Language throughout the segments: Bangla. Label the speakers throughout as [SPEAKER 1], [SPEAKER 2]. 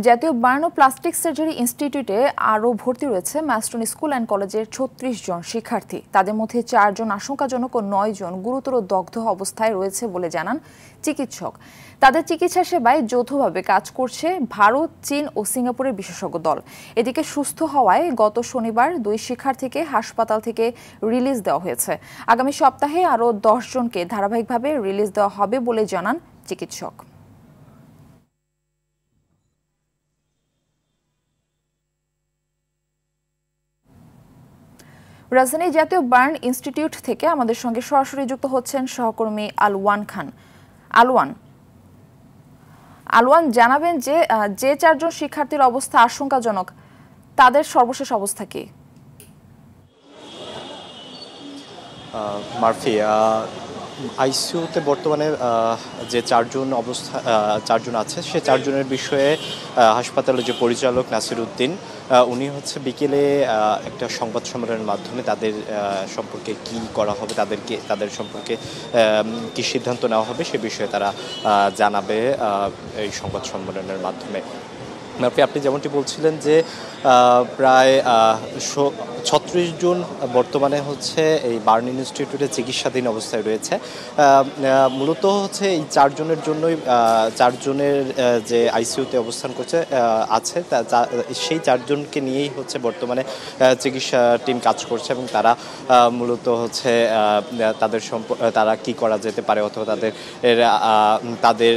[SPEAKER 1] জাতীয় বার্ন ও প্লাস্টিক সার্জারি ইনস্টিটিউটে আরও ভর্তি রয়েছে ম্যাস্টন স্কুল অ্যান্ড কলেজের ৩৬ জন শিক্ষার্থী। তাদের মধ্যে ৪ জন আশঙ্কাজনক ও ৯ জন গুরুতর দগ্ধ অবস্থায় রয়েছে বলে জানান চিকিৎসক। তাদের চিকিৎসা সেবায় যৌথভাবে কাজ করছে ভারত, চীন ও সিঙ্গাপুরের বিশেষজ্ঞ দল। এদিকে সুস্থ হওয়ায় গত শনিবার ২ শিক্ষার্থীকে হাসপাতাল থেকে রিলিজ দেওয়া হয়েছে। আগামী সপ্তাহে আরও ১০ জনকে ধারাবাহিকভাবে রিলিজ দেওয়া হবে বলে জানান চিকিৎসক। রাজধানী জাতীয় বার্ন ইনস্টিটিউট থেকে আমাদের সঙ্গে সরাসরি যুক্ত হচ্ছেন সহকর্মী আলওয়ান খান। আলওয়ান জানাবেন যে ৪ জন শিক্ষার্থীর অবস্থা আশঙ্কাজনক, তাদের সর্বশেষ অবস্থা কি?
[SPEAKER 2] মারফি, আইসিইউতে বর্তমানে যে ৪ জন আছে সে ৪ জনের বিষয়ে হাসপাতালের যে পরিচালক নাসির উদ্দিন উনি বিকেলে একটা সংবাদ সম্মেলনের মাধ্যমে তাদের সম্পর্কে কি করা হবে, তাদের সম্পর্কে কি সিদ্ধান্ত নেওয়া হবে সে বিষয়ে তারা জানাবে এই সংবাদ সম্মেলনের মাধ্যমে। আপনি যেমনটি বলছিলেন যে প্রায় ৩৬ জন বর্তমানে এই বার্ন ইনস্টিটিউটে চিকিৎসাধীন অবস্থায় রয়েছে। মূলত এই ৪ জনের জন্যই ৪ জনের যে আইসিইউতে অবস্থান করছে আছে সেই ৪ জনকে নিয়েই বর্তমানে চিকিৎসা টিম কাজ করছে এবং তারা মূলত তারা কি করা যেতে পারে অথবা তাদের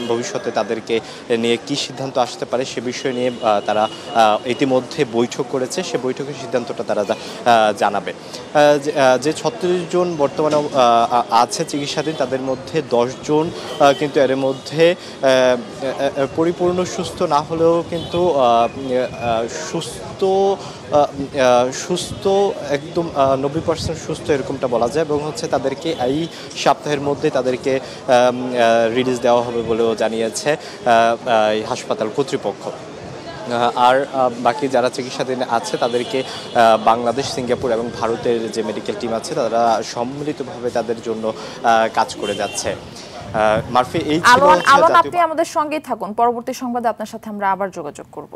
[SPEAKER 2] ভবিষ্যতে তাদেরকে নিয়ে কি সিদ্ধান্ত আসতে পারে সে বিষয় নিয়ে তারা ইতিমধ্যে বৈঠক করেছে। সে বৈঠকের সিদ্ধান্তটা তারা জানাবে। যে ৩৬ জন বর্তমানে আছে চিকিৎসাধীন তাদের মধ্যে 10 জন কিন্তু এর মধ্যে পরিপূর্ণ সুস্থ না হলেও কিন্তু সুস্থ একদম 90% সুস্থ এরকমটা বলা যায় এবং তাদেরকে এই সপ্তাহের মধ্যে তাদেরকে রিলিজ দেওয়া হবে বলেও জানিয়েছে হাসপাতাল কর্তৃপক্ষ। আর বাকি যারা চিকিৎসাধীন আছে তাদেরকে বাংলাদেশ, সিঙ্গাপুর এবং ভারতের যে মেডিকেল টিম আছে তারা সম্মিলিতভাবে তাদের জন্য কাজ করে যাচ্ছে।
[SPEAKER 1] মারফি, এই ছিল আপনি আমাদের সঙ্গেই থাকুন, পরবর্তী সংবাদে আপনার সাথে আমরা আবার যোগাযোগ করব।